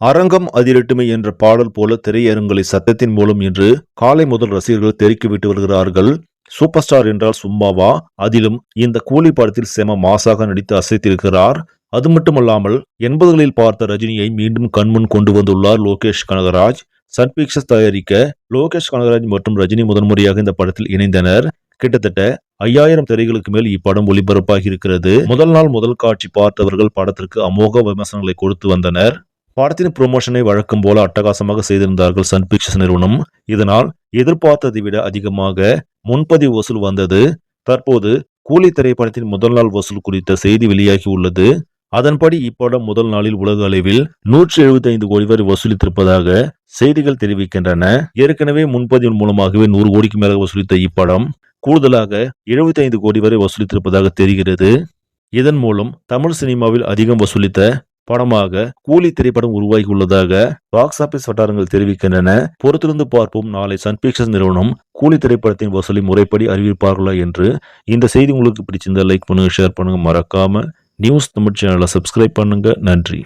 அரங்கம் அதிரட்டுமை என்ற பாடல் போல திரையரங்களை சத்தத்தின் மூலம் இன்று காலை முதல் ரசிகர்கள் தெறிக்கிவிட்டு வருகிறார்கள். சூப்பர் ஸ்டார் என்றால் சும்மாவா? அதிலும் இந்த கூலி படத்தில் செம மாசாக நடித்து அசைத்திருக்கிறார். அது மட்டுமல்லாமல் 80களில் பார்த்த ரஜினியை மீண்டும் கண்முன் கொண்டு வந்துள்ளார் லோகேஷ் கனகராஜ். சன் பிக்சர்ஸ் தயாரிக்க லோகேஷ் கனகராஜ் மற்றும் ரஜினி முதன்முறையாக இந்த படத்தில் இணைந்தனர். கிட்டத்தட்ட 5000 திரைகளுக்கு மேல் இப்படம் ஒளிபரப்பாகி இருக்கிறது. முதல் நாள் முதல் காட்சி பார்த்தவர்கள் படத்திற்கு அமோக விமர்சனங்களை கொடுத்து வந்தனர். படத்தின் ப்ரொமோஷனை வழக்கம் போல அட்டகாசமாக செய்திருந்தார்கள் சன் பிக்சர்ஸ் நிறுவனம். இதனால் எதிர்பார்த்ததை விட அதிகமாக முன்பதிவு வசூல் வந்தது. தற்போது கூலி திரைப்படத்தின் முதல் நாள் வசூல் குறித்த செய்தி வெளியாகி உள்ளது. அதன்படி இப்படம் முதல் நாளில் உலக அளவில் 175 கோடி வரை வசூலித்திருப்பதாக செய்திகள் தெரிவிக்கின்றன. ஏற்கனவே முன்பதிவின் மூலமாகவே 100 கோடிக்கு மேல வசூலித்த இப்படம் கூடுதலாக 75 கோடி வரை வசூலித்திருப்பதாக தெரிகிறது. இதன் மூலம் தமிழ் சினிமாவில் அதிகம் வசூலித்த படமாக கூலி திரைப்படம் உருவாகி உள்ளதாக பாக்ஸ் ஆபீஸ் வட்டாரங்கள் தெரிவிக்கின்றன. பொறுத்திருந்து பார்ப்போம், நாளை சன் பிக்சர்ஸ் நிறுவனம் கூலி திரைப்படத்தின் வசூலை முறைப்படி அறிவிப்பார்களா என்று. இந்த செய்தி உங்களுக்கு பிடிச்சிருந்தா லைக் பண்ணுங்க, ஷேர் பண்ணுங்க, மறக்காம நியூஸ் தமிழ் சேனலை சப்ஸ்கிரைப் பண்ணுங்க. நன்றி.